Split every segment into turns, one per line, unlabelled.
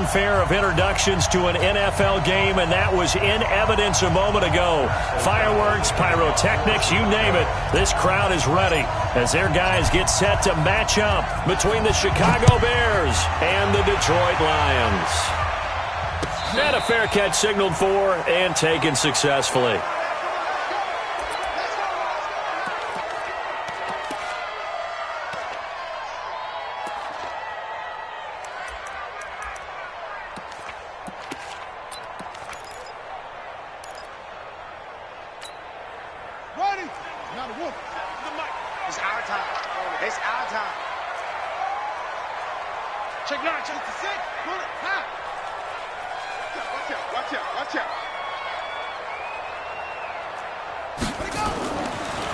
fanfare of introductions to an NFL game, and that was in evidence a moment ago. Fireworks, pyrotechnics, you name it. This crowd is ready as their guys get set to match up between the Chicago Bears and the Detroit Lions. And a fair catch signaled for and taken successfully.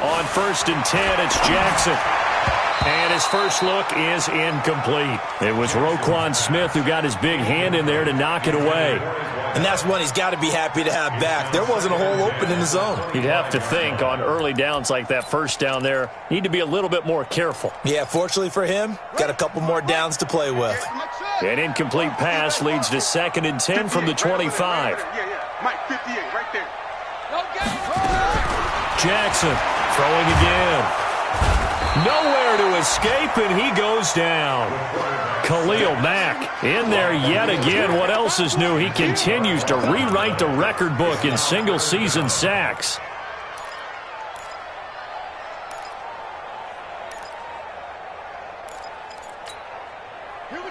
On 1st and 10, it's Jackson. And his first look is incomplete. It was Roquan Smith who got his big hand in there to knock it away.
And that's one he's got to be happy to have back. There wasn't a hole open in the zone.
You'd have to think on early downs like that first down there, need to be a little bit more careful.
Yeah, fortunately for him, got a couple more downs to play with.
An incomplete pass leads to 2nd and 10 from the 25.
Mike, 58, right there.
Jackson throwing again. Nowhere to escape, and he goes down. Khalil Mack in there yet again. What else is new? He continues to rewrite the record book in single-season sacks.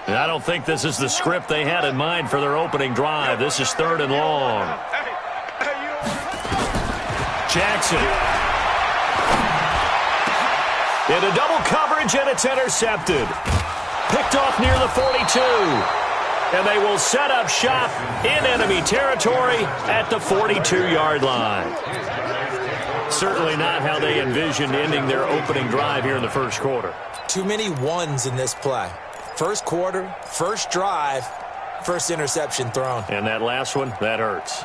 And I don't think this is the script they had in mind for their opening drive. This is 3rd and long. Jackson. Into double coverage, and it's intercepted. Picked off near the 42. And they will set up shop in enemy territory at the 42-yard line. Certainly not how they envisioned ending their opening drive here in the first quarter.
Too many ones in this play. First quarter, first drive, first interception thrown.
And that last one, that hurts.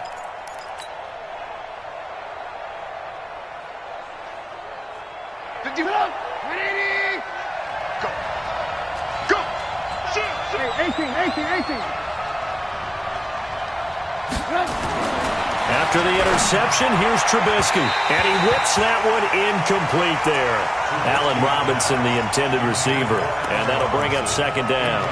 After the interception, here's Trubisky. And he whips that one incomplete there. Allen Robinson, the intended receiver. And that'll bring up 2nd down.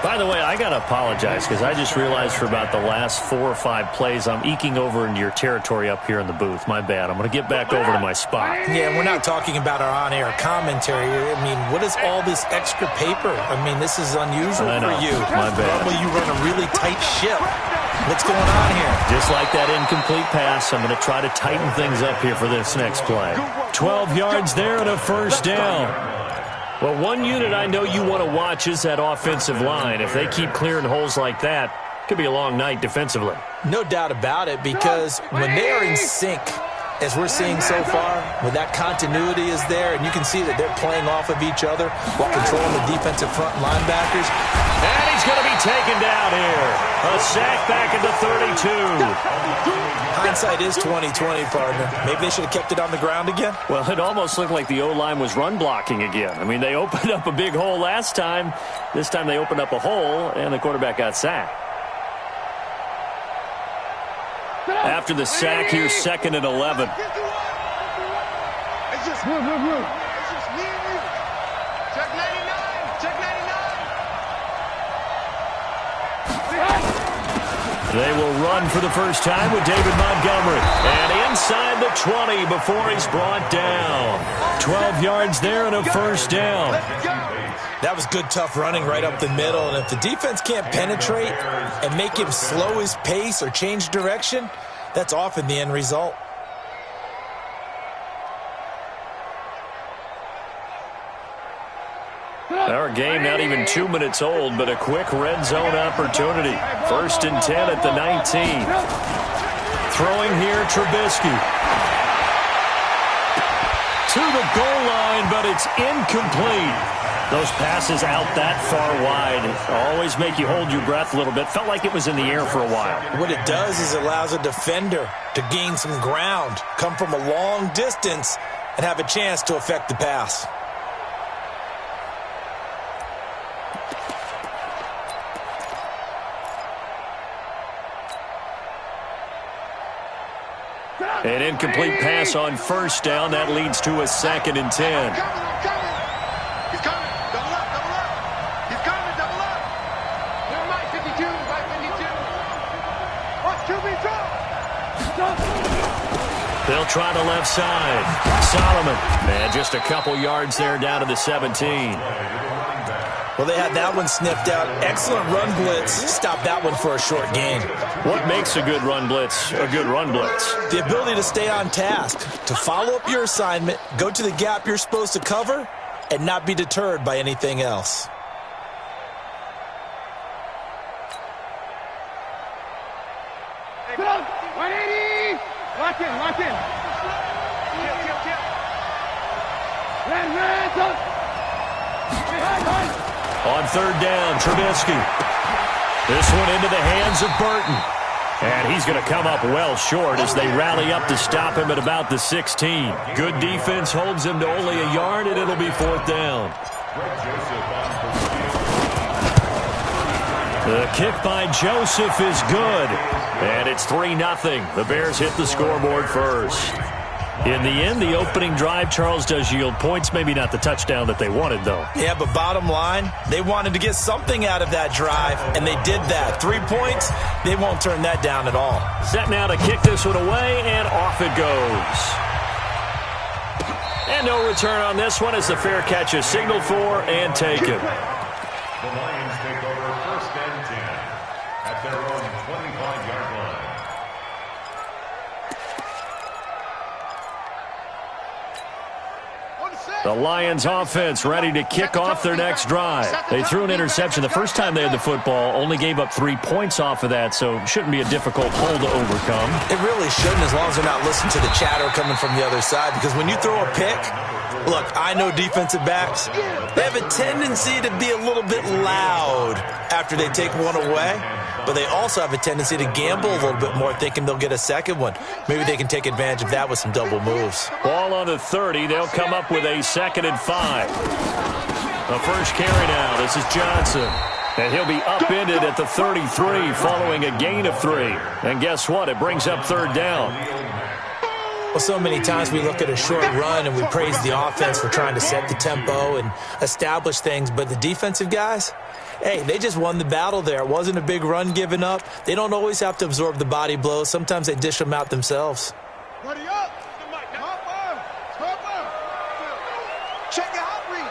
By the way, I got to apologize because I just realized for about the last 4 or 5 plays, I'm eking over into your territory up here in the booth. My bad. I'm going to get back over to my spot.
Yeah, we're not talking about our on-air commentary. I mean, what is all this extra paper? I mean, this is unusual for you.
My bad.
Normally you run a really tight ship. What's going on here?
Just like that incomplete pass, I'm going to try to tighten things up here for this next play. 12 yards there and a 1st down. Well, one unit I know you want to watch is that offensive line. If they keep clearing holes like that, it could be a long night defensively.
No doubt about it, because when they are in sync, as we're seeing so far, when that continuity is there, and you can see that they're playing off of each other while controlling the defensive front linebackers.
And he's going to be taken down here. A sack back at the 32.
Hindsight is 20/20, partner. Maybe they should have kept it on the ground again.
Well, it almost looked like the O-line was run blocking again. I mean, they opened up a big hole last time. This time they opened up a hole, and the quarterback got sacked. After the sack, here's 2nd and 11.
It's just move. It's just me and you. Check 99. Check 99.
They will run for the first time with David Montgomery. And inside the 20 before he's brought down. 12 yards there and a 1st down.
That was good, tough running right up the middle. And if the defense can't penetrate and make him slow his pace or change direction, that's often the end result.
Our game not even 2 minutes old, but a quick red zone opportunity. 1st and 10 at the 19. Throwing here, Trubisky. To the goal line, but it's incomplete. Those passes out that far wide always make you hold your breath a little bit. Felt like it was in the air for a while.
What it does is it allows a defender to gain some ground, come from a long distance, and have a chance to affect the pass.
An incomplete pass on first down. That leads to a 2nd and 10.
I'm coming. He's coming. Double up, double up. He's coming, double up. Never mind, 52, right 52. Watch QB drop.
They'll try the left side. Solomon. And just a couple yards there down to the 17.
Well, they had that one sniffed out. Excellent run blitz. Stop that one for a short gain.
What makes a good run blitz a good run blitz?
The ability to stay on task, to follow up your assignment, go to the gap you're supposed to cover, and not be deterred by anything else.
Hey, 180. Lock in. Tip. Red, up. High.
On 3rd down, Trubisky. This one into the hands of Burton. And he's going to come up well short as they rally up to stop him at about the 16. Good defense holds him to only a yard, and it'll be 4th down. The kick by Joseph is good. And it's 3-0. The Bears hit the scoreboard first. In the end, the opening drive, Charles, does yield points. Maybe not the touchdown that they wanted, though.
Yeah, but bottom line, they wanted to get something out of that drive, and they did that. 3 points, they won't turn that down at all.
Set now to kick this one away, and off it goes. And no return on this one as the fair catch is signaled for and taken.
The Lions take over 1st and 10 at their own 25-yard line.
The Lions offense ready to kick off their next drive. They threw an interception the first time they had the football, only gave up 3 points off of that, so shouldn't be a difficult hole to overcome.
It really shouldn't, as long as they're not listening to the chatter coming from the other side, because when you throw a pick, look, I know defensive backs, they have a tendency to be a little bit loud after they take one away, but they also have a tendency to gamble a little bit more, thinking they'll get a second one. Maybe they can take advantage of that with some double moves.
Ball on the 30. They'll come up with a 2nd and 5. The first carry now. This is Johnson. And he'll be upended at the 33 following a gain of 3. And guess what? It brings up 3rd down.
Well, so many times we look at a short run and we praise the offense for trying to set the tempo and establish things, but the defensive guys, hey, they just won the battle there. It wasn't a big run given up. They don't always have to absorb the body blows. Sometimes they dish them out themselves.
Ready up. Check out, read.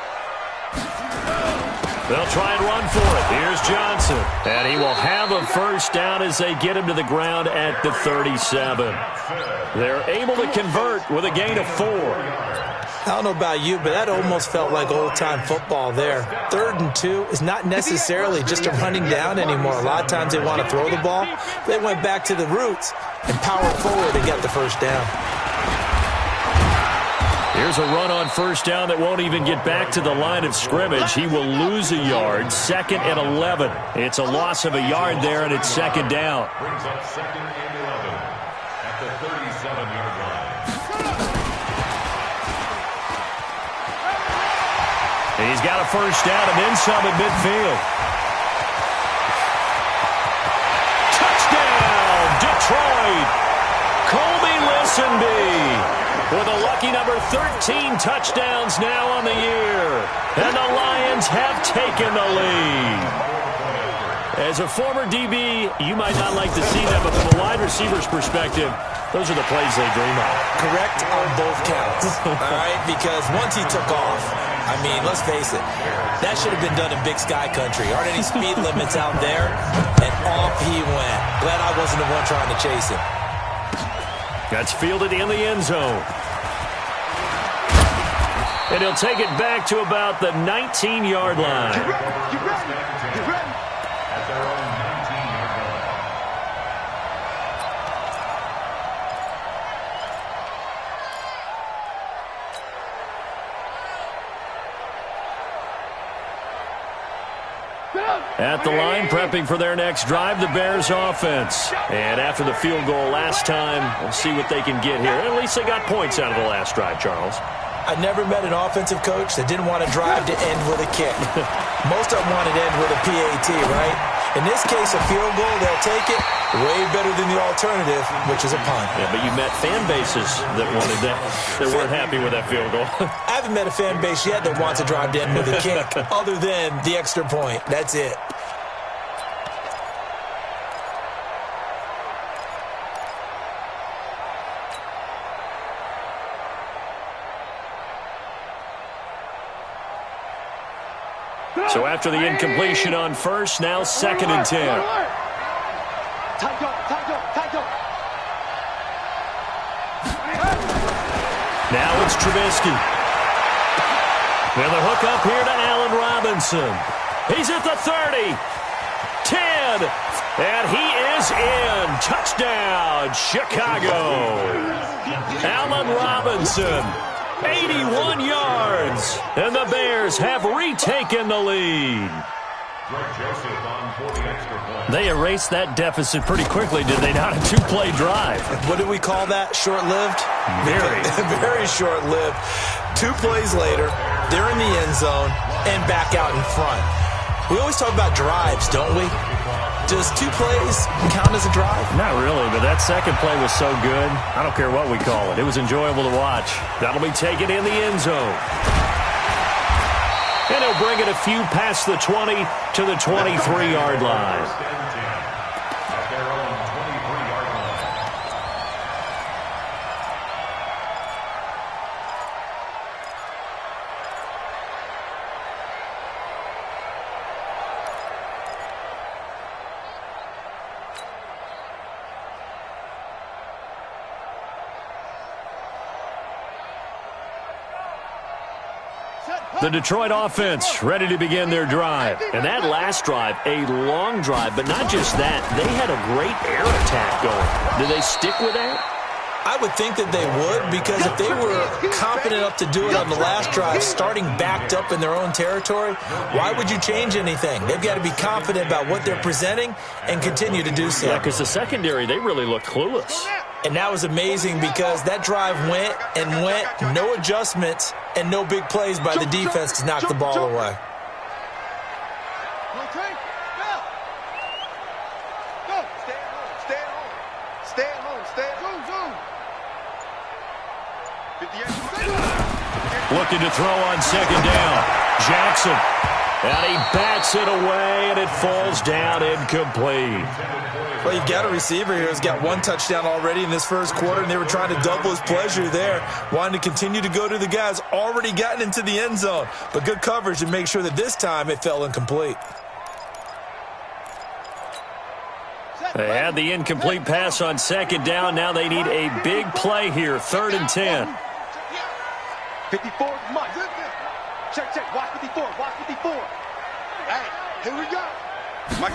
They'll try and run for it. Here's Johnson. And he will have a first down as they get him to the ground at the 37. They're able to convert with a gain of 4.
I don't know about you, but that almost felt like old-time football there. 3rd and 2 is not necessarily just a running down anymore. A lot of times they want to throw the ball. They went back to the roots and powered forward and got the first down.
Here's a run on first down that won't even get back to the line of scrimmage. He will lose a yard. 2nd and 11. It's a loss of a yard there, and it's 2nd down.
Brings up 2nd and 11 at the 37-yard line.
He's got a first down and then some at midfield. Touchdown, Detroit! Colby Listenby with a lucky number 13 touchdowns now on the year. And the Lions have taken the lead. As a former DB, you might not like to see that, but from a wide receiver's perspective, those are the plays they dream of.
Correct on both counts, all right? Because once he took off, I mean, let's face it, that should have been done in Big Sky Country. Aren't any speed limits out there? And off he went. Glad I wasn't the one trying to chase him.
That's fielded in the end zone. And he'll take it back to about the 19-yard line.
Get ready.
At their own 19-yard line.
At the line, prepping for their next drive, the Bears offense. And after the field goal last time, we'll see what they can get here. At least they got points out of the last drive, Charles.
I never met an offensive coach that didn't want to drive to end with a kick. Most of them wanted to end with a PAT, right? In this case, a field goal, they'll take it. Way better than the alternative, which is a punt.
Yeah, but you met fan bases that wanted that, that weren't happy with that field goal.
I haven't met a fan base yet that wants to drive in with a kick other than the extra point. That's it.
So after the incompletion on first, now 2nd and 10. Now it's Trubisky. And the hook up here to Allen Robinson. He's at the 30. 10. And he is in. Touchdown, Chicago. Allen Robinson. 81 yards, and the Bears have retaken the lead. They erased that deficit pretty quickly, did they not? A 2-play drive.
What do we call that? Short-lived?
Very.
Very short-lived. 2 plays later, they're in the end zone and back out in front. We always talk about drives, don't we? Does 2 plays count as a drive?
Not really, but that second play was so good. I don't care what we call it. It was enjoyable to watch. That'll be taken in the end zone. And he'll bring it a few past the 20 to the 23-yard line. The Detroit offense ready to begin their drive. And that last drive, a long drive, but not just that. They had a great air attack going. Do they stick with that?
I would think that they would, because if they were confident enough to do it on the last drive, starting backed up in their own territory, why would you change anything? They've got to be confident about what they're presenting and continue to do so.
Yeah, because the secondary, they really looked clueless.
And that was amazing because that drive went and went, no adjustments, and no big plays by the defense to knock the ball away.
Looking to throw on 2nd down. Jackson. And he bats it away, and it falls down incomplete.
Well, you've got a receiver here who's got 1 touchdown already in this first quarter, and they were trying to double his pleasure there, wanting to continue to go to the guys already gotten into the end zone. But good coverage to make sure that this time it fell incomplete.
They had the incomplete pass on 2nd down. Now they need a big play here, 3rd and 10.
54, Mike. Check, check. Watch 54. Watch 54. Hey, here we go. Mike.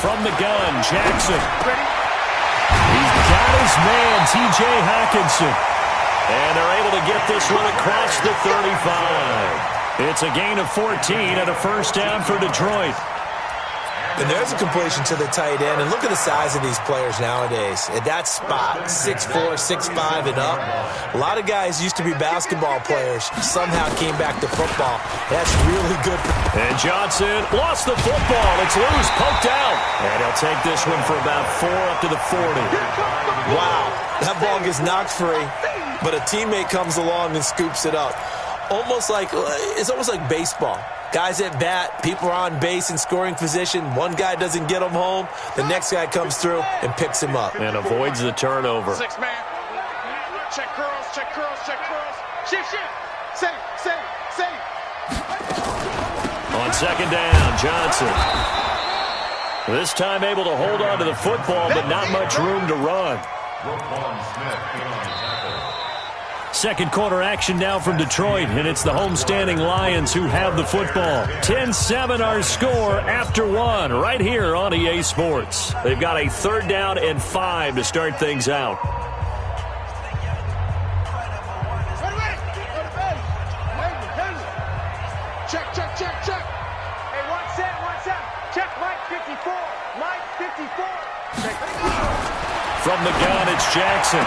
From the gun, Jackson. He's got his man, T.J. Hawkinson. And they're able to get this one across the 35. It's a gain of 14 and a first down for Detroit.
And there's a completion to the tight end. And look at the size of these players nowadays. At that spot, 6'4", 6'5", and up. A lot of guys used to be basketball players. Somehow came back to football. That's really good.
And Johnson lost the football. It's loose, poked out. And he'll take this one for about 4 up to the 40.
Wow. That ball gets knocked free, but a teammate comes along and scoops it up. It's almost like baseball. Guys at bat, people are on base in scoring position. One guy doesn't get him home. The next guy comes through and picks him up.
And avoids the turnover.
6 man. Check curls, check curls, check curls. Shift. Save.
On 2nd down, Johnson. This time able to hold on to the football, but not much room to run. Second quarter action now from Detroit, and it's the homestanding Lions who have the football. 10-7 our score after 1 right here on EA Sports. They've got a 3rd down and 5 to start things out.
Check. Hey, one set. Check, Mike 54. Mike 54.
From the gun, it's Jackson.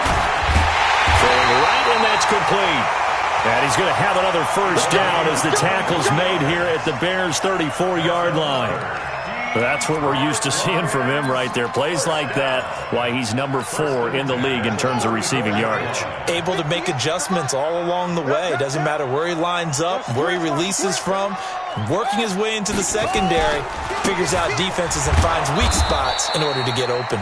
Throwing right, and that's complete. And he's going to have another first down as the tackle's made here at the Bears' 34-yard line. That's what we're used to seeing from him right there. Plays like that, why he's number 4 in the league in terms of receiving yardage.
Able to make adjustments all along the way. Doesn't matter where he lines up, where he releases from. Working his way into the secondary, figures out defenses and finds weak spots in order to get open.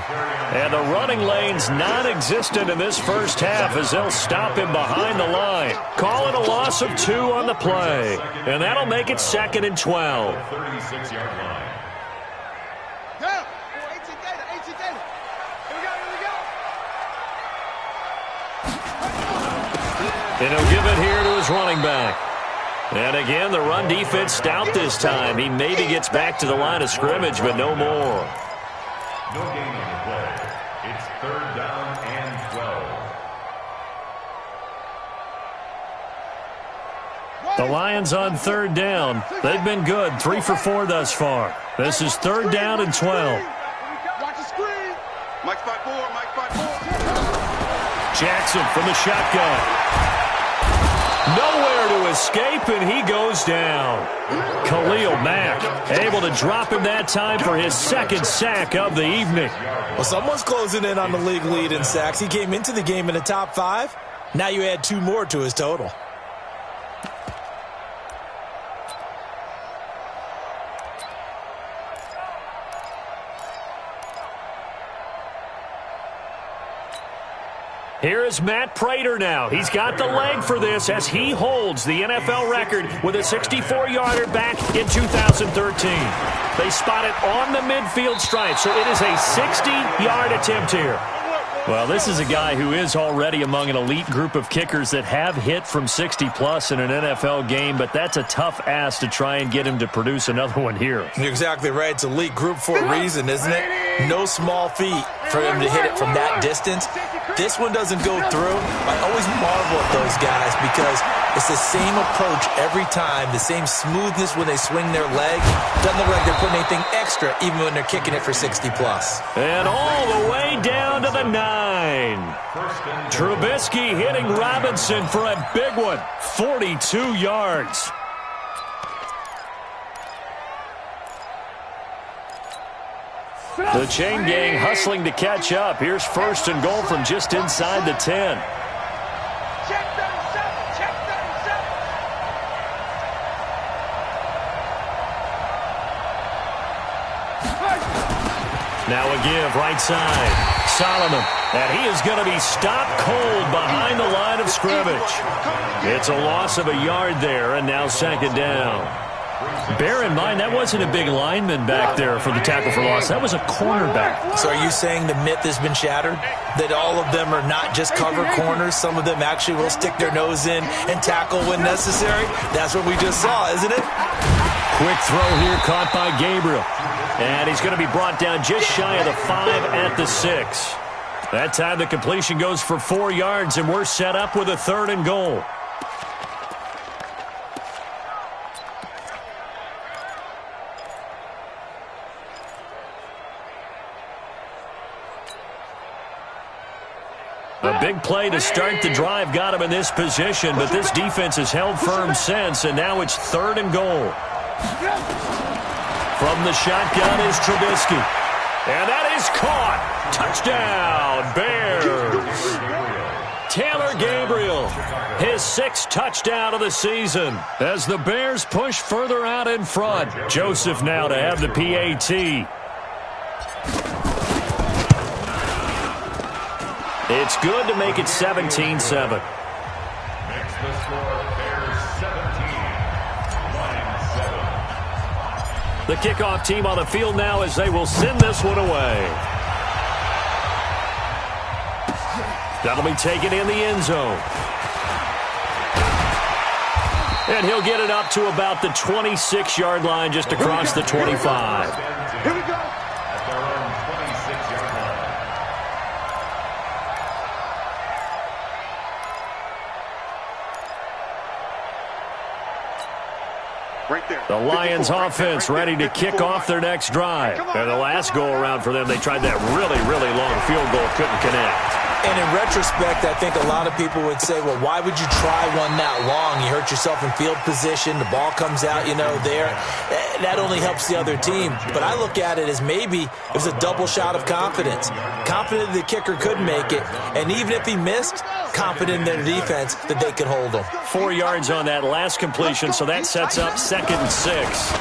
And the running lane's non-existent in this first half as they'll stop him behind the line. Calling a loss of 2 on the play. And that'll make it 2nd and 12.
36-yard line.
And he'll give it here to his running back. And again, the run defense stout this time. He maybe gets back to the line of scrimmage, but no more.
No gain on the play. It's 3rd down and 12.
The Lions on 3rd down. They've been good, 3 for 4 thus far. This is 3rd down and 12.
Watch the screen. Mike spot 4, Mike spot 4.
Jackson from the shotgun. Nowhere to escape, and he goes down. Khalil Mack able to drop him that time for his 2nd sack of the evening.
Well, someone's closing in on the league lead in sacks. He came into the game in the top 5. Now you add 2 more to his total.
Here is Matt Prater now. He's got the leg for this as he holds the NFL record with a 64-yarder back in 2013. They spot it on the midfield stripe, so it is a 60-yard attempt here. Well, this is a guy who is already among an elite group of kickers that have hit from 60-plus in an NFL game, but that's a tough ask to try and get him to produce another one here.
You're exactly right. It's elite group for a reason, isn't it? No small feat for him to hit it from that distance. This one doesn't go through. I always marvel at those guys because it's the same approach every time, the same smoothness when they swing their leg. Doesn't look like they're putting anything extra even when they're kicking it for 60-plus.
And all the way down to the 9. Trubisky hitting Robinson for a big one, 42 yards. The chain gang hustling to catch up. Here's 1st and goal from just inside the 10.
Check 37, check 37.
Now a give right side. Solomon. And he is going to be stopped cold behind the line of scrimmage. It's a loss of a yard there, and now 2nd down. Bear in mind, that wasn't a big lineman back there for the tackle for loss. That was a cornerback.
So are you saying the myth has been shattered? That all of them are not just cover corners? Some of them actually will stick their nose in and tackle when necessary? That's what we just saw, isn't it?
Quick throw here caught by Gabriel. And he's going to be brought down just shy of the 5 at the 6. That time the completion goes for 4 yards, and we're set up with a 3rd and goal. A big play to start the drive got him in this position, but this defense has held firm since, and now it's 3rd and goal. From the shotgun is Trubisky. And that is caught. Touchdown, Bears. Taylor Gabriel, his 6th touchdown of the season. As the Bears push further out in front, Joseph now to have the PAT. It's good to make it 17-7.
Makes the score Bears 17, Lions 7.
The kickoff team on the field now as they will send this one away. That'll be taken in the end zone. And he'll get it up to about the 26-yard line just across the 25.
Here we go.
At their own 26-yard line.
Right there.
The Lions offense ready to kick off their next drive. And the last go-around for them, they tried that really, really long field goal, couldn't connect.
And in retrospect, I think a lot of people would say, well, why would you try one that long? You hurt yourself in field position. The ball comes out, there. That only helps the other team. But I look at it as maybe it was a double shot of confidence. Confident the kicker could make it. And even if he missed, confident in their defense that they could hold him.
4 yards on that last completion, so that sets up 2nd and 6.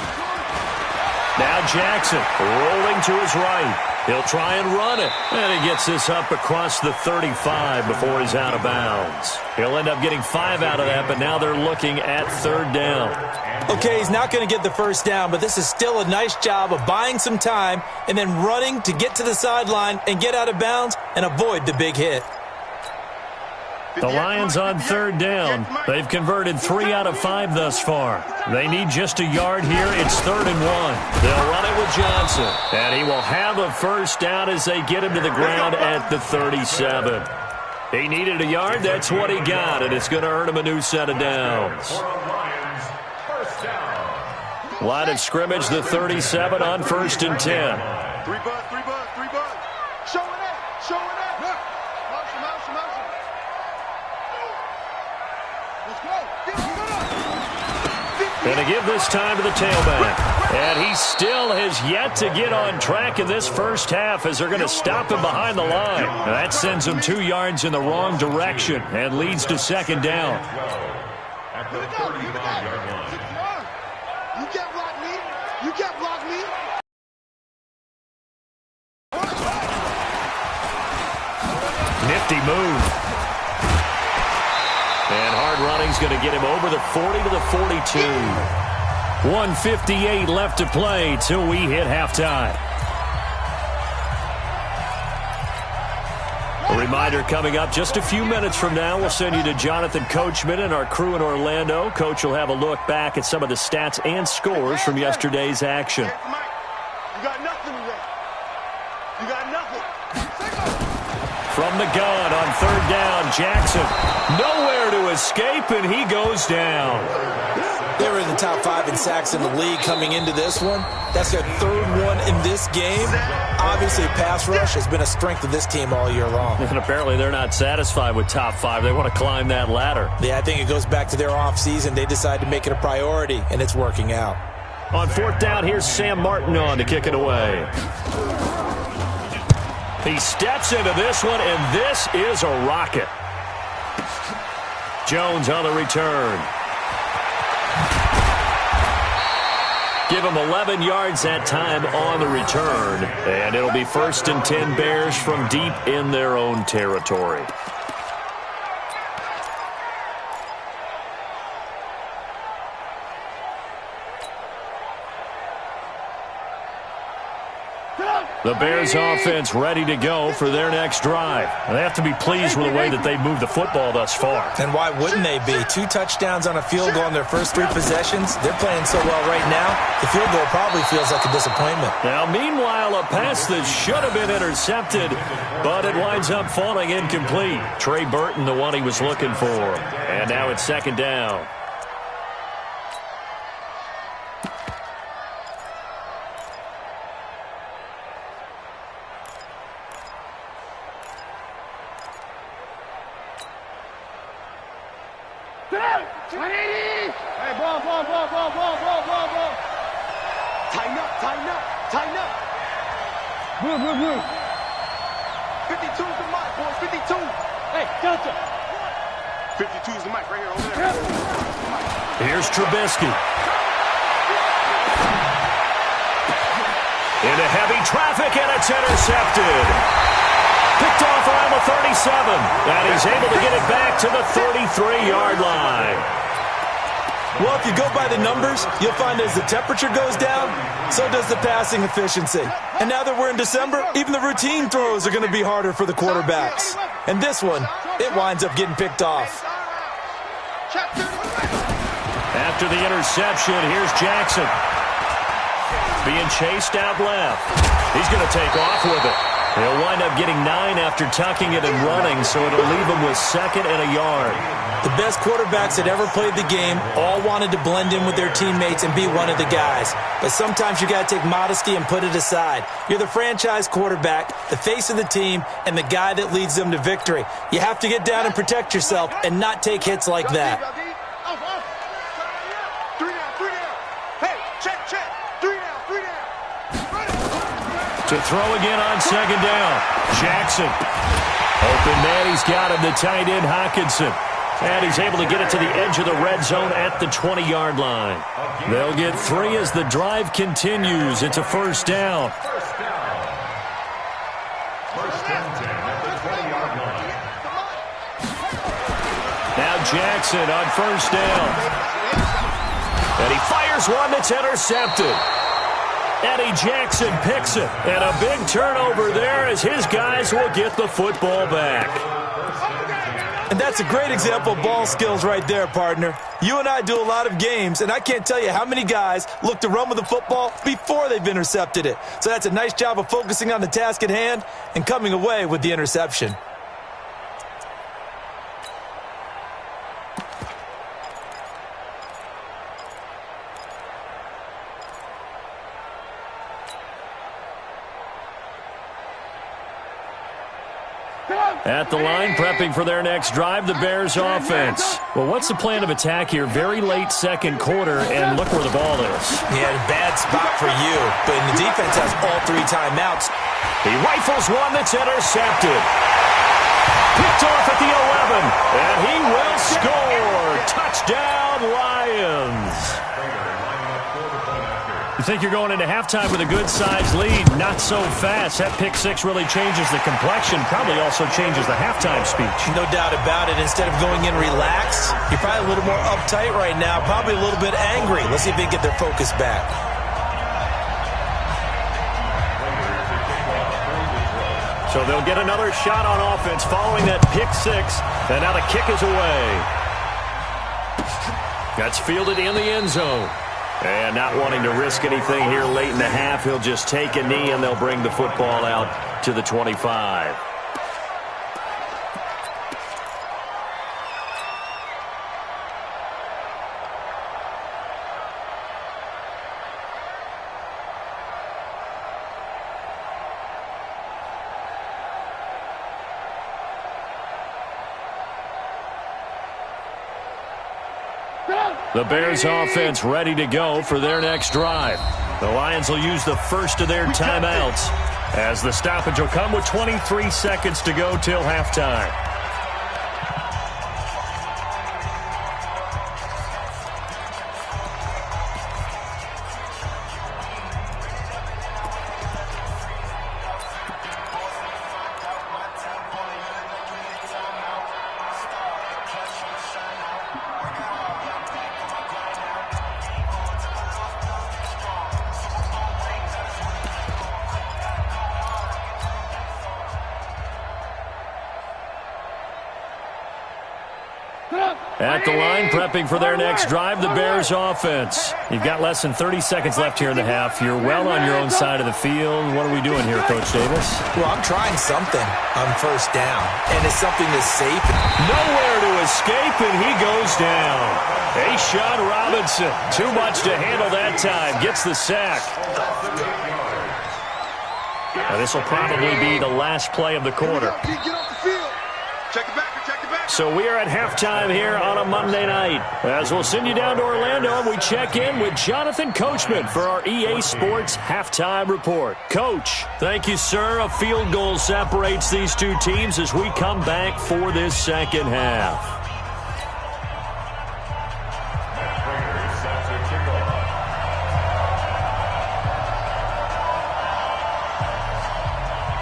Now Jackson rolling to his right. He'll try and run it. And he gets this up across the 35 before he's out of bounds. He'll end up getting 5 out of that, but now they're looking at 3rd down.
Okay, he's not going to get the first down, but this is still a nice job of buying some time and then running to get to the sideline and get out of bounds and avoid the big hit.
The Lions on 3rd down. They've converted 3 out of 5 thus far. They need just a yard here. It's 3rd and 1. They'll run it with Johnson. And he will have a first down as they get him to the ground at the 37. He needed a yard. That's what he got, and it's going to earn him a new set of downs. Line of scrimmage, the 37 on 1st and 10.
3 bud. Show it up. Motion. Let's go.
And to give this time to the tailback. And he still has yet to get on track in this first half as they're going to stop him behind the line. And that sends him 2 yards in the wrong direction and leads to 2nd down.
At the 35-yard line.
You can't block me.
Nifty move. And hard running's going to get him over the 40 to the 42. 1:58 left to play till we hit halftime. A reminder coming up just a few minutes from now, we'll send you to Jonathan Coachman and our crew in Orlando. Coach will have a look back at some of the stats and scores from yesterday's action.
You got nothing today. You got nothing.
From the gun on 3rd down, Jackson nowhere to escape, and he goes down.
They were in the top 5 in sacks in the league coming into this one. That's their 3rd one in this game. Obviously, pass rush has been a strength of this team all year long.
And apparently they're not satisfied with top 5. They want to climb that ladder.
Yeah, I think it goes back to their offseason. They decided to make it a priority, and it's working out.
On 4th down, here's Sam Martin on to kick it away. He steps into this one, and this is a rocket. Jones on the return. Give him 11 yards that time on the return. And it'll be 1st and 10 Bears from deep in their own territory. The Bears offense ready to go for their next drive. They have to be pleased with the way that they've moved the football thus far.
And why wouldn't they be? 2 touchdowns on a field goal in their first 3 possessions. They're playing so well right now, the field goal probably feels like a disappointment.
Now, meanwhile, a pass that should have been intercepted, but it winds up falling incomplete. Trey Burton, the one he was looking for. And now it's 2nd down.
Hey, ball. Tighten up. Move. 52's the mic, boys. 52. Hey, Delta. 52's the mic right here, over there.
Here's Trubisky. Into heavy traffic, and it's intercepted. Picked off around the 37, and he's able to get it back to the 33-yard line.
Well, if you go by the numbers, you'll find as the temperature goes down, so does the passing efficiency. And now that we're in December, even the routine throws are going to be harder for the quarterbacks. And this one, it winds up getting picked off.
After the interception, here's Jackson. Being chased out left. He's going to take off with it. He'll wind up getting 9 after tucking it and running, so it'll leave him with 2nd and a yard.
The best quarterbacks that ever played the game all wanted to blend in with their teammates and be one of the guys. But sometimes you got to take modesty and put it aside. You're the franchise quarterback, the face of the team, and the guy that leads them to victory. You have to get down and protect yourself and not take hits like that.
3 down. Hey, check. 3 down.
To throw again on 2nd down. Jackson. Open man, he's got him, the tight end Hockenson. And he's able to get it to the edge of the red zone at the 20-yard line. They'll get 3 as the drive continues. It's a 1st down.
First and 10 at the 20-yard line.
Now Jackson on 1st down. And he fires one that's intercepted. Eddie Jackson picks it. And a big turnover there as his guys will get the football back.
And that's a great example of ball skills right there, partner. You and I do a lot of games, and I can't tell you how many guys look to run with the football before they've intercepted it. So that's a nice job of focusing on the task at hand and coming away with the interception.
At the line, prepping for their next drive, the Bears offense. Well, what's the plan of attack here? Very late 2nd quarter, and look where the ball is.
Yeah, bad spot for you, but the defense has all 3 timeouts.
He rifles one that's intercepted. Picked off at the 11, and he will score. Touchdown, Lions. You think you're going into halftime with a good-sized lead? Not so fast. That pick 6 really changes the complexion, probably also changes the halftime speech.
No doubt about it. Instead of going in relaxed, you're probably a little more uptight right now, probably a little bit angry. Let's see if they can get their focus back.
So they'll get another shot on offense following that pick 6, and now the kick is away. That's fielded in the end zone. And not wanting to risk anything here late in the half, he'll just take a knee, and they'll bring the football out to the 25. The Bears offense ready to go for their next drive. The Lions will use the first of their timeouts as the stoppage will come with 23 seconds to go till halftime. At the line, prepping for their next drive, the Bears offense. You've got less than 30 seconds left here in the half. You're well on your own side of the field. What are we doing here, Coach Davis?
Well, I'm trying something on 1st down, and it's something that's safe.
Nowhere to escape, and he goes down. Sean Robinson, too much to handle that time, gets the sack. Now, this will probably be the last play of the quarter.
Get off the field. Check it back.
So we are at halftime here on a Monday night. As we'll send you down to Orlando, and we check in with Jonathan Coachman for our EA Sports Halftime Report. Coach, thank you, sir. A field goal separates these two teams as we come back for this second half.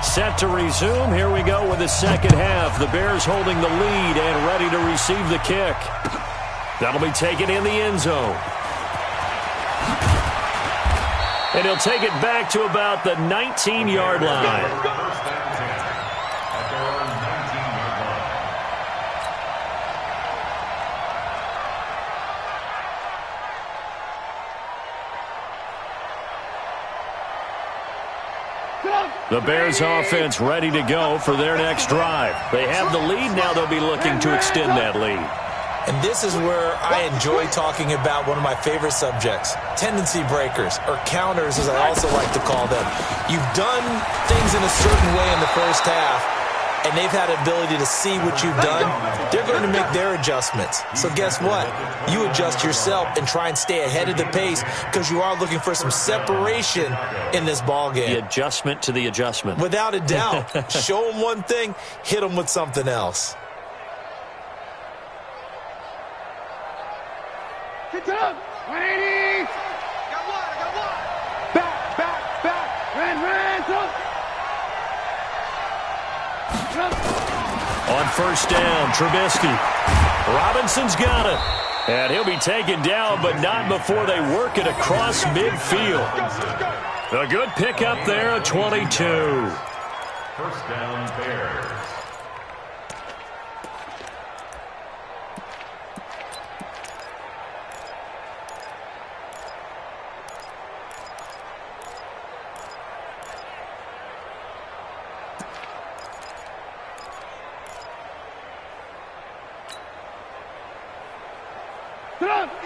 Set to resume. Here we go with the second half. The Bears holding the lead and ready to receive the kick. That'll be taken in the end zone. And he'll take it back to about the 19-yard line. The Bears offense ready to go for their next drive. They have the lead. Now they'll be looking to extend that lead.
And this is where I enjoy talking about one of my favorite subjects, tendency breakers, or counters as I also like to call them. You've done things in a certain way in the first half, and they've had the ability to see what you've done. They're going to make their adjustments. So guess what? You adjust yourself and try and stay ahead of the pace because you are looking for some separation in this ball game.
The adjustment to the adjustment.
Without a doubt. Show them one thing, hit them with something else.
Get up! 180! Got one! Back! Ran,
On first down, Trubisky. Robinson's got it. And he'll be taken down, but not before they work it across midfield. A good pickup there, a 22.
First down, Bears.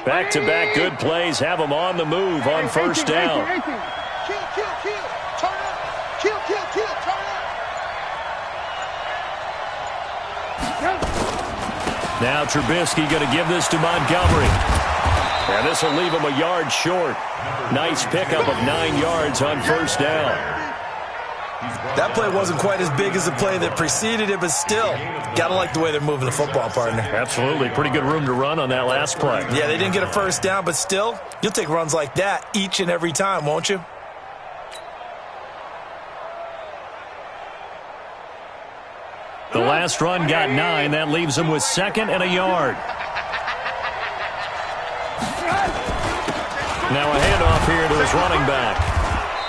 Back-to-back good plays have them on the move on first down.
Kill, turn up. Kill, turn up.
Now Trubisky going to give this to Montgomery. And this will leave him a yard short. Nice pickup of 9 yards on first down.
That play wasn't quite as big as the play that preceded it, but still, got to like the way they're moving the football, partner.
Absolutely. Pretty good room to run on that last play.
Yeah, they didn't get a first down, but still, you'll take runs like that each and every time, won't you?
The last run got 9. That leaves them with 2nd and a yard. Now a handoff here to his running back.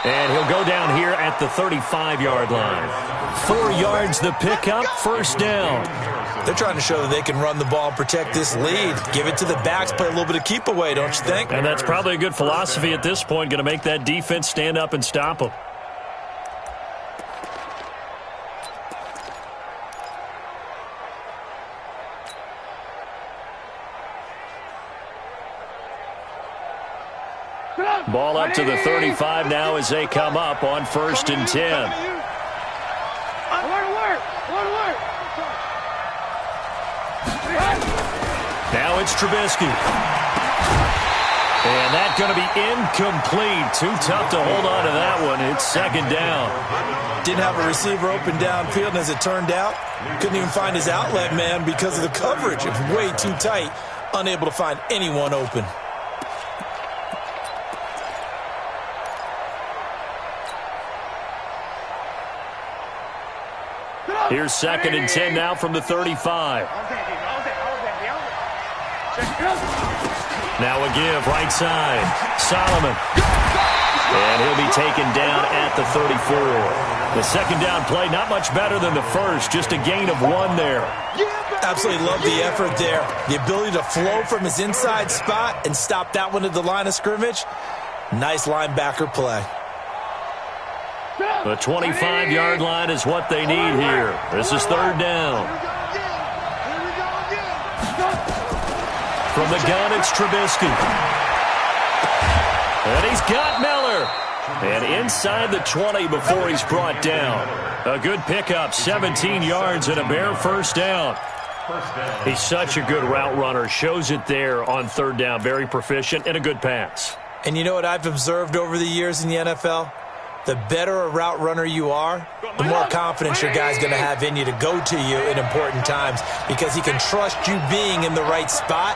And he'll go down here at the 35-yard line. 4 yards the pickup, first down.
They're trying to show that they can run the ball and protect this lead. Give it to the backs, play a little bit of keep away, don't you think?
And that's probably a good philosophy at this point, going to make that defense stand up and stop them. Ball up to the 35 now as they come up on first and 10. Now it's Trubisky. And that's going to be incomplete. Too tough to hold on to that one. It's 2nd down.
Didn't have a receiver open downfield, and as it turned out, couldn't even find his outlet man because of the coverage. It was way too tight, unable to find anyone open.
Here's 2nd and 10 now from the 35. Now a give, right side. Solomon. And he'll be taken down at the 34. The 2nd down play, not much better than the first. Just a gain of 1 there.
Absolutely love the effort there. The ability to flow from his inside spot and stop that one at the line of scrimmage. Nice linebacker play.
The 25-yard line is what they need here. This is 3rd down. From the gun, it's Trubisky. And he's got Miller. And inside the 20 before he's brought down. A good pickup, 17 yards and a bare first down. He's such a good route runner. Shows it there on 3rd down. Very proficient and a good pass.
And you know what I've observed over the years in the NFL? The better a route runner you are, the more confidence your guy's going to have in you to go to you in important times because he can trust you being in the right spot,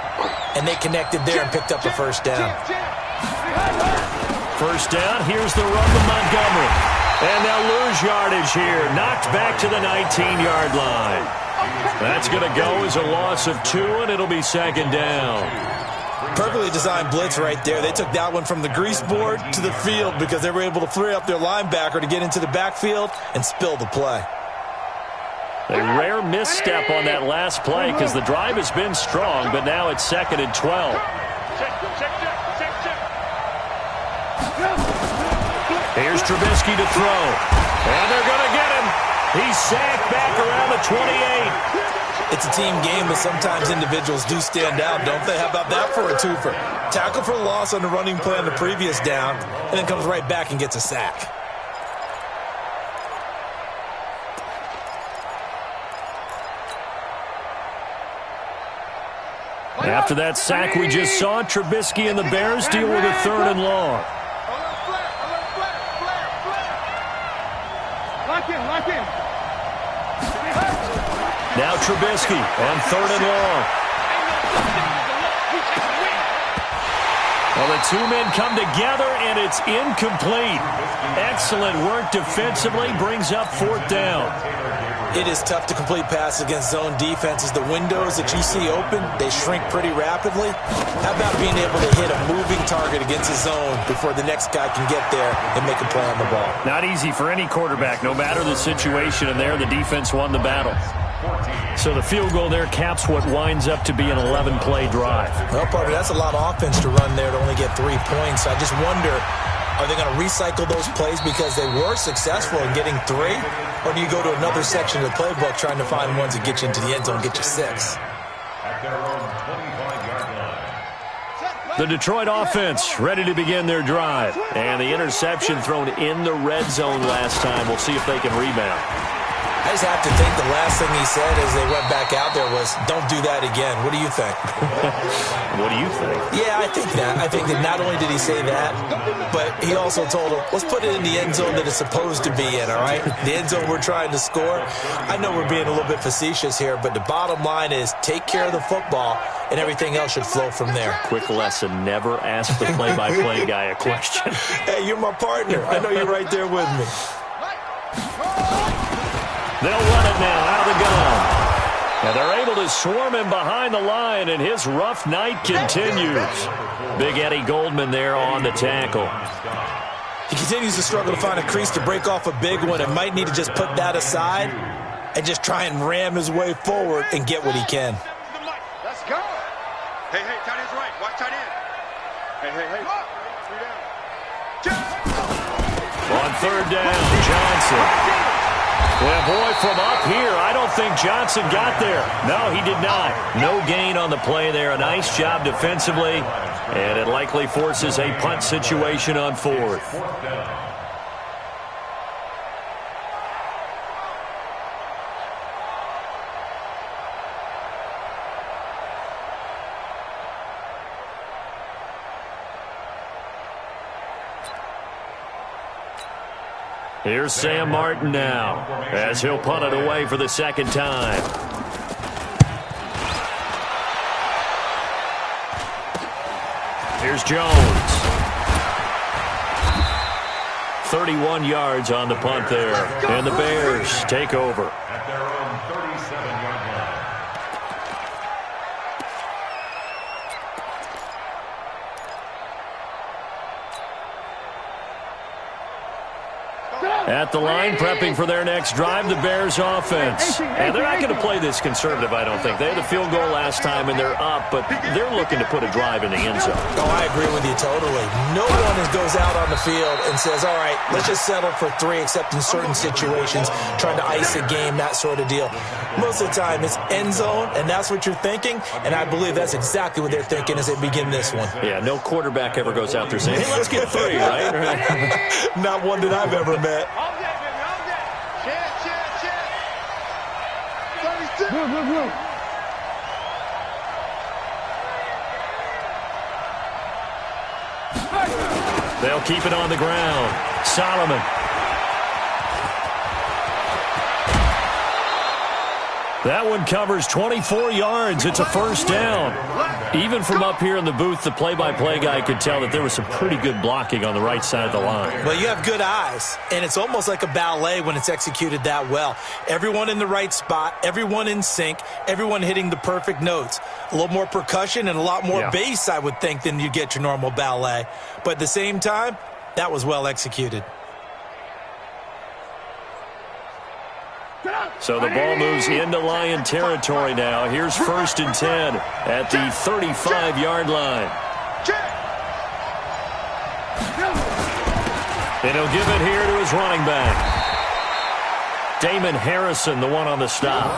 and they connected there and picked up a first down.
First down, here's the run to Montgomery. And they'll lose yardage here. Knocked back to the 19-yard line. That's going to go as a loss of 2, and it'll be 2nd down.
Perfectly designed blitz right there. They took that one from the grease board to the field because they were able to free up their linebacker to get into the backfield and spill the play.
A rare misstep on that last play because the drive has been strong, but now it's 2nd and 12. Here's Trubisky to throw. And they're going to get him. He's sacked back around the 28.
It's a team game, but sometimes individuals do stand out, don't they? How about that for a twofer? Tackle for loss on the running play on the previous down, and then comes right back and gets a sack.
After that sack we just saw, Trubisky and the Bears deal with a 3rd and long.
Lock in.
Now Trubisky on 3rd and long. Well, the two men come together, and it's incomplete. Excellent work defensively, brings up 4th down.
It is tough to complete passes against zone defenses. The windows that you see open, they shrink pretty rapidly. How about being able to hit a moving target against a zone before the next guy can get there and make a play on the ball?
Not easy for any quarterback, no matter the situation, and there the defense won the battle. So the field goal there caps what winds up to be an 11-play drive.
Well, partner, that's a lot of offense to run there to only get 3 points. I just wonder, are they going to recycle those plays because they were successful in getting 3? Or do you go to another section of the playbook trying to find ones that get you into the end zone and get you 6?
At their own 25-yard line.
The Detroit offense ready to begin their drive. And the interception thrown in the red zone last time. We'll see if they can rebound.
I just have to think the last thing he said as they went back out there was, don't do that again. What do you think?
What do you think?
Yeah, I think that. I think that not only did he say that, but he also told him, let's put it in the end zone that it's supposed to be in, all right? The end zone we're trying to score. I know we're being a little bit facetious here, but the bottom line is take care of the football, and everything else should flow from there.
Quick lesson, never ask the play-by-play guy a question.
Hey, you're my partner. I know you're right there with me.
They'll run it now out of the gun. And they're able to swarm him behind the line, and his rough night continues. Big Eddie Goldman there on the tackle.
He continues to struggle to find a crease to break off a big one and might need to just put that aside and just try and ram his way forward and get what he can.
Let's go. Hey, tight end's right. Watch tight end. Hey. 3 down.
On 3rd down, Johnson. Well, boy, from up here, I don't think Johnson got there. No, he did not. No gain on the play there. A nice job defensively, and it likely forces a punt situation on 4th. Here's Sam Martin now, as he'll punt it away for the 2nd time. Here's Jones. 31 yards on the punt there, and the Bears take over.
At their own 37-yard line.
At the line, prepping for their next drive, the Bears offense. And they're not going to play this conservative, I don't think. They had a field goal last time, and they're up, but they're looking to put a drive in the end zone.
Oh, I agree with you totally. No one goes out on the field and says, all right, let's just settle for 3, except in certain situations, trying to ice a game, that sort of deal. Most of the time, it's end zone, and that's what you're thinking, and I believe that's exactly what they're thinking as they begin this one.
Yeah, no quarterback ever goes out there saying, hey, let's get 3, right?
Not one that I've ever met.
All day, baby, all day. Check. 32. Move.
They'll keep it on the ground. Solomon. That one covers 24 yards. It's a 1st down. Even from up here in the booth, the play-by-play guy could tell that there was some pretty good blocking on the right side of the line.
Well, you have good eyes, and it's almost like a ballet when it's executed that well. Everyone in the right spot, everyone in sync, everyone hitting the perfect notes. A little more percussion and a lot more bass, I would think, than you get your normal ballet. But at the same time, that was well executed.
So the ball moves into Lion territory now. Here's 1st and 10 at the 35-yard line. And he'll give it here to his running back. Damon Harrison, the one on the stop.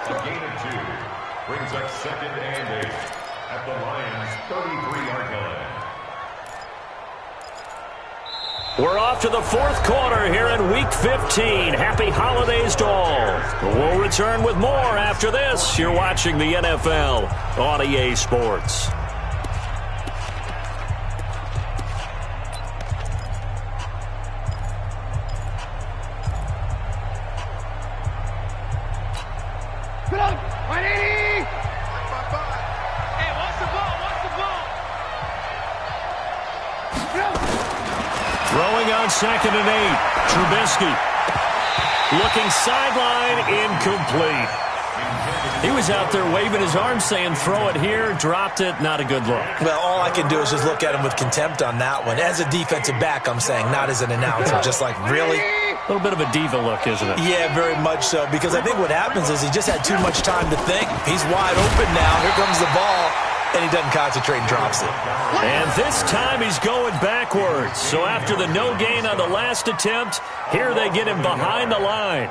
A gain of 2 brings up 2nd and 8 at the Lions' 33-yard line.
We're off to the fourth quarter here in Week 15. Happy holidays to all. We'll return with more after this. You're watching the NFL on EA Sports. Throwing on 2nd and 8. Trubisky. Looking sideline, incomplete. He was out there waving his arms saying, throw it here, dropped it, not a good look.
Well, all I can do is just look at him with contempt on that one. As a defensive back, I'm saying, not as an announcer. Just like, really?
A little bit of a diva look, isn't it?
Yeah, very much so. Because I think what happens is he just had too much time to think. He's wide open now. Here comes the ball. And he doesn't concentrate and drops it.
And this time he's going backwards. So after the no gain on the last attempt, here they get him behind the line.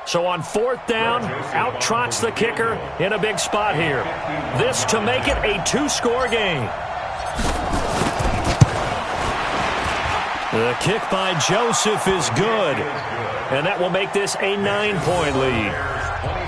So on 4th down, out trots the kicker in a big spot here. This to make it a 2-score game. The kick by Joseph is good. And that will make this a 9-point lead.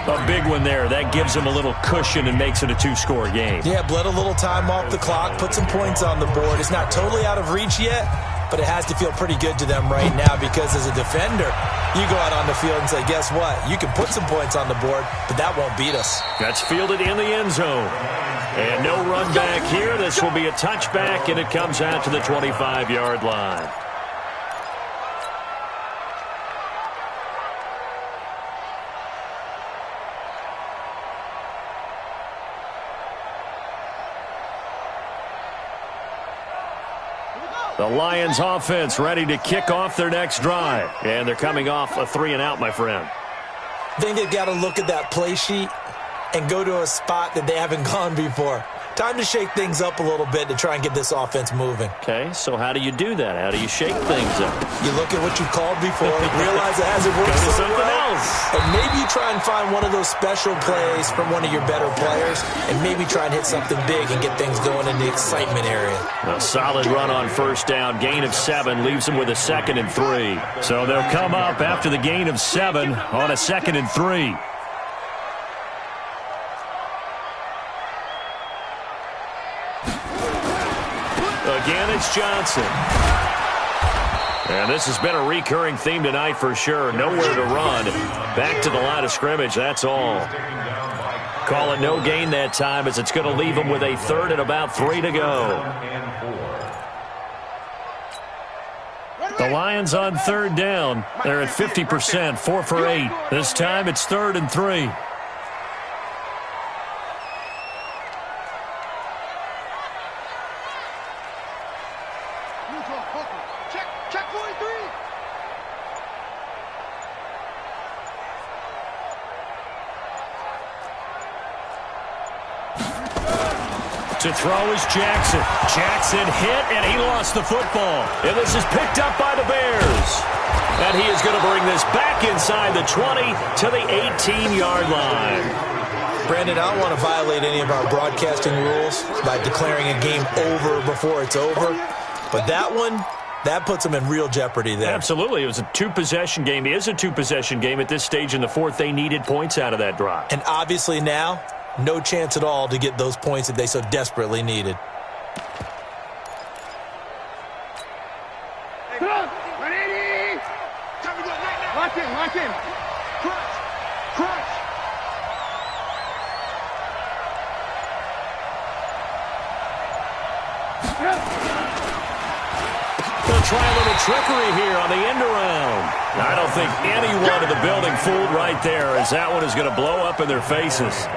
A big one there. That gives him a little cushion and makes it a 2-score game.
Yeah, bled a little time off the clock, put some points on the board. It's not totally out of reach yet, but it has to feel pretty good to them right now because as a defender, you go out on the field and say, guess what? You can put some points on the board, but that won't beat us.
That's fielded in the end zone. And no run back here. This will be a touchback, and it comes out to the 25-yard line. The Lions offense ready to kick off their next drive. And they're coming off a 3-and-out, my friend.
I think they've got to look at that play sheet and go to a spot that they haven't gone before. Time to shake things up a little bit to try and get this offense moving.
Okay, so how do you do that? How do you shake things up?
You look at what you've called before, realize it hasn't worked so
something
well,
else.
and maybe you try and find one of those special plays from one of your better players, and maybe try and hit something big and get things going in the excitement area.
A solid run on 1st down. Gain of 7 leaves them with a 2nd and 3. So they'll come up after the gain of 7 on a 2nd and 3. Again, it's Johnson. And this has been a recurring theme tonight for sure. Nowhere to run. Back to the line of scrimmage, that's all. Call it no gain that time as it's going to leave them with a 3rd and about 3 to go. The Lions on 3rd down. They're at 50%, 4 for 8. This time it's 3rd and 3. To throw is Jackson. Jackson hit, and he lost the football. And this is picked up by the Bears. And he is going to bring this back inside the 20 to the 18-yard line.
Brandon, I don't want to violate any of our broadcasting rules by declaring a game over before it's over. But that one, that puts them in real jeopardy there.
Absolutely. It was a 2-possession game. It is a 2-possession game at this stage in the 4th. They needed points out of that drive.
And obviously now, no chance at all to get those points that they so desperately needed.
Lock in, lock in. Crush, crush.
They'll try a little trickery here on the end around. I don't think anyone in the building fooled right there, as that one is going to blow up in their faces.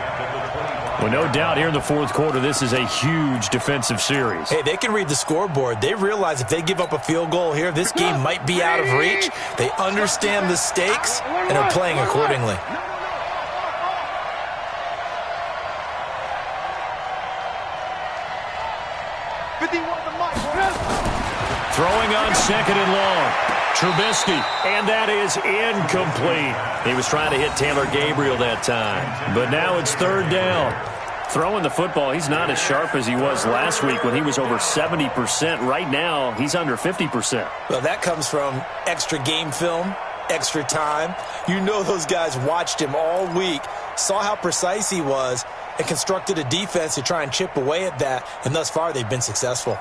Well, no doubt here in the 4th quarter, this is a huge defensive series.
Hey, they can read the scoreboard. They realize if they give up a field goal here, this game might be out of reach. They understand the stakes and are playing accordingly.
Throwing on second and long. Trubisky, and that is incomplete. He was trying to hit Taylor Gabriel that time, but now it's third down. Throwing the football, he's not as sharp as he was last week when he was over 70%. Right now, he's under 50%.
Well, that comes from extra game film, extra time. You know those guys watched him all week, saw how precise he was, and constructed a defense to try and chip away at that, and thus far they've been successful.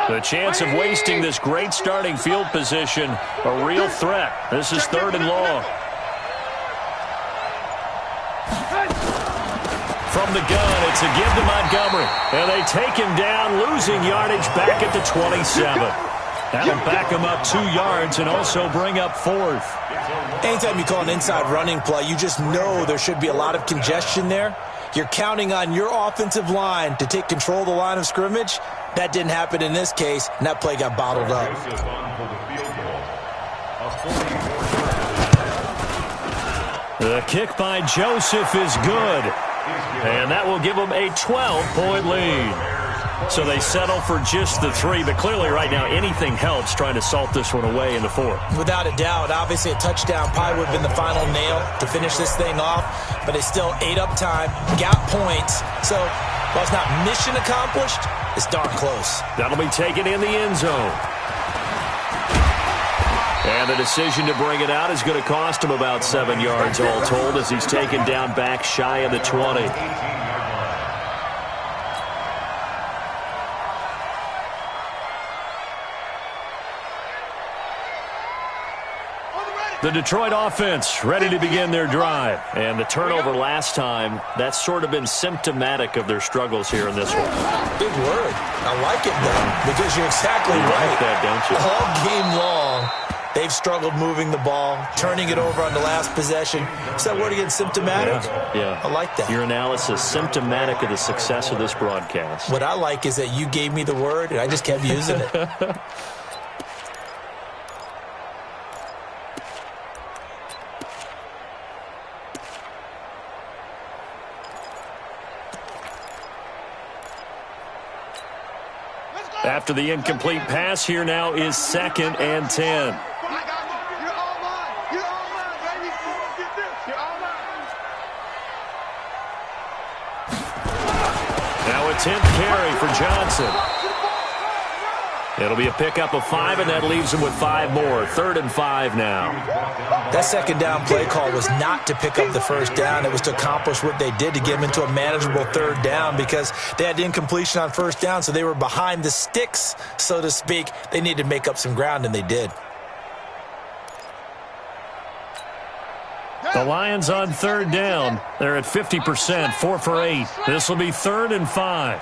The chance of wasting this great starting field position, a real threat. This is third and long. From the gun, it's a give to Montgomery. And they take him down, losing yardage back at the 27. That'll back him up 2 yards and also bring up fourth.
Anytime you call an inside running play, you just know there should be a lot of congestion there. You're counting on your offensive line to take control of the line of scrimmage. That didn't happen in this case, and that play got bottled up.
The kick by Joseph is good. And that will give them a 12-point lead. So they settle for just the 3, but clearly right now anything helps trying to salt this one away in the 4th.
Without a doubt, obviously a touchdown probably would have been the final nail to finish this thing off, but they still ate up time, got points. So while it's not mission accomplished, it's darn close.
That'll be taken in the end zone. And the decision to bring it out is going to cost him about 7 yards all told as he's taken down back shy of the 20. The Detroit offense ready to begin their drive. And the turnover last time, that's sort of been symptomatic of their struggles here in this one.
Big word. I like it, though, because you're exactly right.
You like that, don't you?
All game long, they've struggled moving the ball, turning it over on the last possession. Is that word again, symptomatic?
Yeah.
I like that.
Your analysis, symptomatic of the success of this broadcast.
What I like is that you gave me the word, and I just kept using it.
After the incomplete pass, here now is 2nd and 10. Now a 10th carry for Johnson. It'll be a pickup of 5, and that leaves him with 5 more. 3rd and 5 now.
That second down play call was not to pick up the first down. It was to accomplish what they did to get them into a manageable 3rd down because they had incompletion on first down, so they were behind the sticks, so to speak. They needed to make up some ground, and they did.
The Lions on 3rd down. They're at 50%, 4 for 8. This will be 3rd and 5.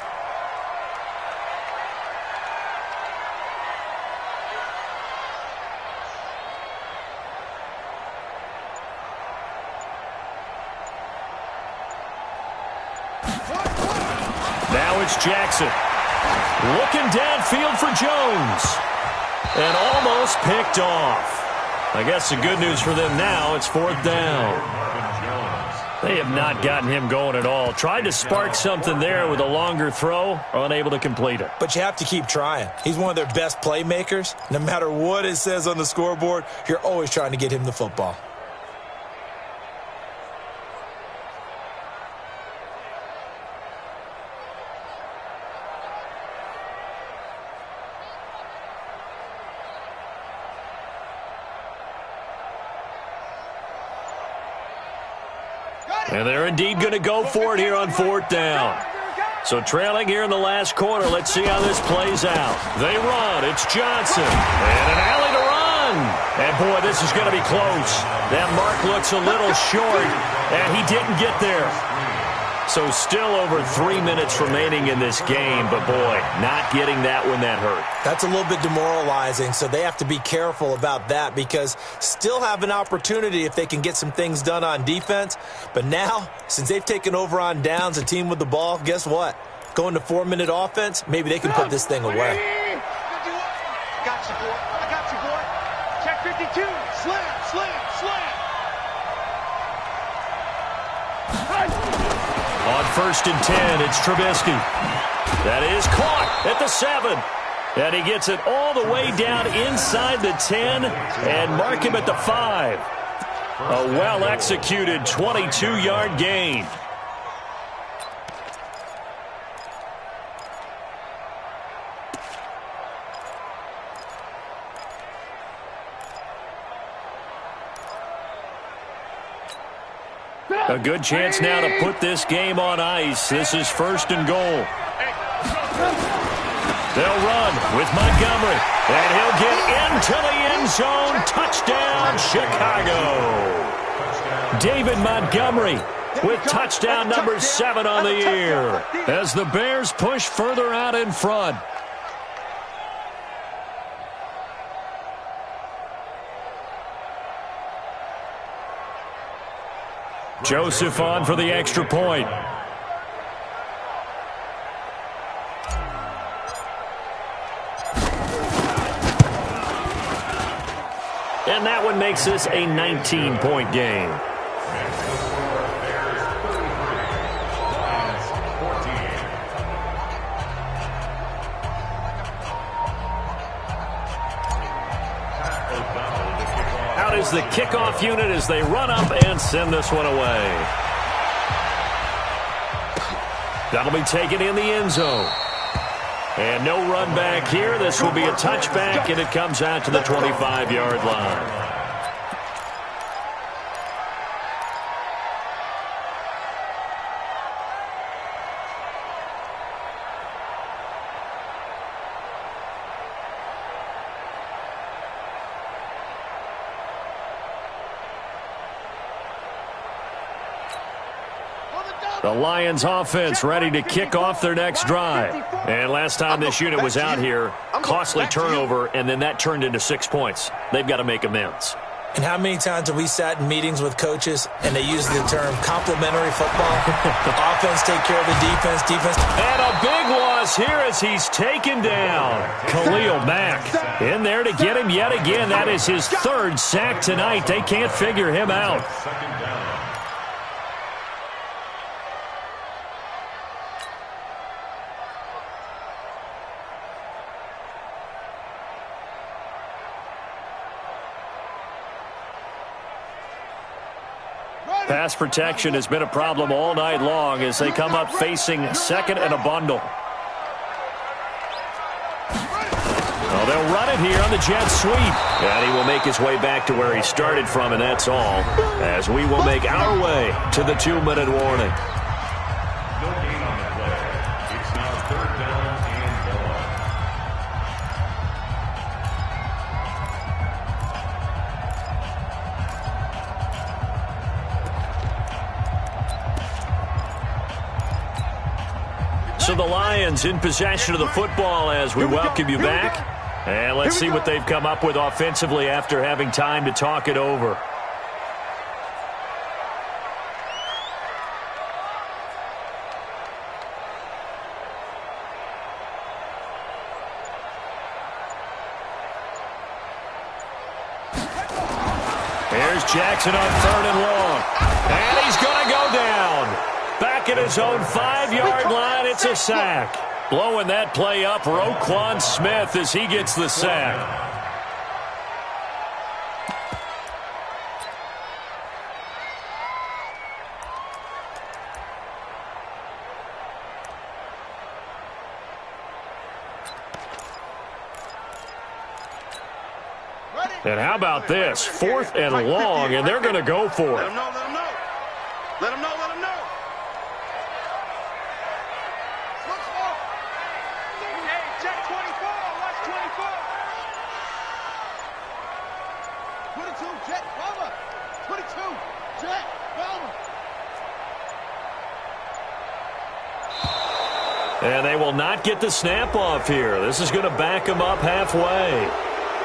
Now it's Jackson. Looking downfield for Jones. And almost picked off. I guess the good news for them now, it's 4th down. They have not gotten him going at all. Tried to spark something there with a longer throw, unable to complete it.
But you have to keep trying. He's one of their best playmakers. No matter what it says on the scoreboard, you're always trying to get him the football.
And they're indeed going to go for it here on 4th down. So trailing here in the last quarter, let's see how this plays out. They run. It's Johnson. And an alley to run. And, boy, this is going to be close. That mark looks a little short, and he didn't get there. So still over 3 minutes remaining in this game, but, boy, not getting that when that hurt.
That's a little bit demoralizing, so they have to be careful about that because still have an opportunity if they can get some things done on defense. But now, since they've taken over on downs, a team with the ball, guess what? Going to 4-minute offense, maybe they can put this thing away.
Got you, boy. I got you, boy. Check 52. Slam, slam, slam.
On first and 10. It's Trubisky. That is caught at the 7. And he gets it all the way down inside the 10 and mark him at the 5. A well-executed 22-yard gain. A good chance now to put this game on ice. This is first and goal. They'll run with Montgomery, and he'll get into the end zone. Touchdown, Chicago. David Montgomery with touchdown number 7 on the year as the Bears push further out in front. Joseph on for the extra point. And that one makes this a 19-point game. Out is the kickoff unit as they run up and send this one away. That'll be taken in the end zone. And no run back here. This will be a touchback, and it comes out to the 25-yard line. The Lions offense ready to kick off their next drive. And last time this unit was out here, costly turnover, and then that turned into 6 points. They've got to make amends.
And how many times have we sat in meetings with coaches and they use the term complementary football? Offense take care of the defense, defense.
And a big loss here as he's taken down. Khalil Mack in there to get him yet again. That is his 3rd sack tonight. They can't figure him out. Pass protection has been a problem all night long as they come up facing second and a bundle. Well, they'll run it here on the jet sweep. And he will make his way back to where he started from, and that's all. As we will make our way to the 2-minute warning.
No gain on the play. It's now 3rd down and 1.
So the Lions in possession of the football as we welcome you back. And let's see what they've come up with offensively after having time to talk it over. Here's Jackson on 3rd and long. And he's going to go down. Back at his own 5-yard line, it's a sack. Blowing that play up, Roquan Smith as he gets the sack. And how about this? 4th and long, and they're going to go for it.
Let him know, let him know. Let him know, let him know. Hey, check 24. Watch 24. 22, Jet, Palmer. 22, Jet, Palmer.
And they will not get the snap off here. This is going to back them up halfway.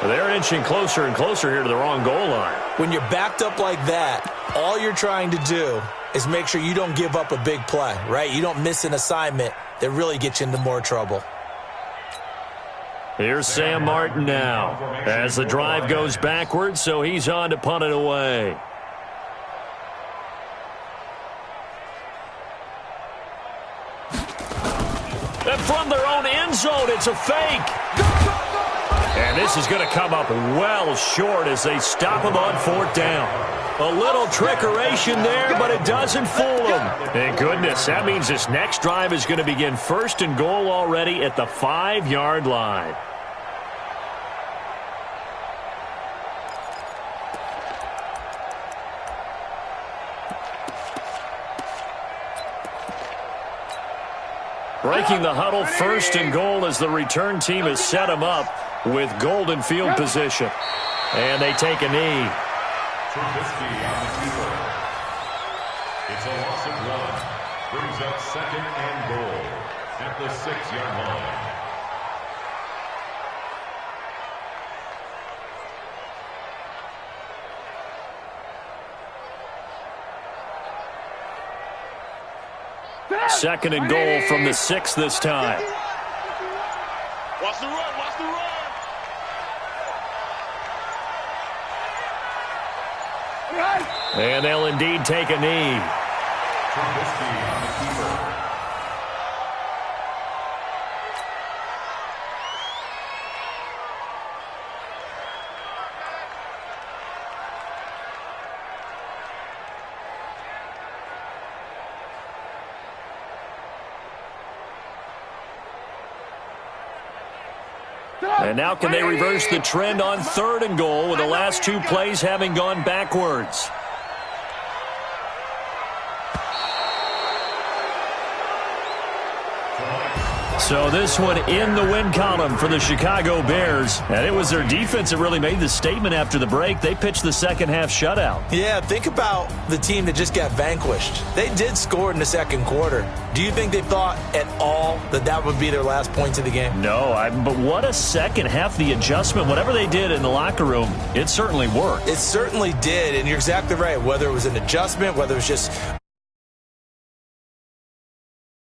They're inching closer and closer here to the wrong goal line.
When you're backed up like that, all you're trying to do is make sure you don't give up a big play, right? You don't miss an assignment that really gets you into more trouble.
Here's Sam Martin now as the drive goes backwards, so he's on to punt it away. And from their own end zone, it's a fake. And this is going to come up well short as they stop him on 4th down. A little trickeration there, but it doesn't fool them. Thank goodness. That means this next drive is going to begin 1st and goal already at the 5-yard line. Breaking the huddle, 1st and goal as the return team has set them up with golden field position. And they take a knee.
Trubisky on the keeper. It's a loss of 1. Brings up 2nd and goal at the 6-yard line.
Second and goal from the 6 this time.
Watch the run, watch the run.
And they'll indeed take a knee.
Trubisky on the keeper.
And now can they reverse the trend on 3rd and goal with the last 2 plays having gone backwards? So this one in the win column for the Chicago Bears. And it was their defense that really made the statement after the break. They pitched the second half shutout.
Yeah, think about the team that just got vanquished. They did score in the 2nd quarter. Do you think they thought at all that that would be their last points of the game?
No, but what a second half. The adjustment, whatever they did in the locker room, it certainly worked.
It certainly did, and you're exactly right. Whether it was an adjustment, whether it was just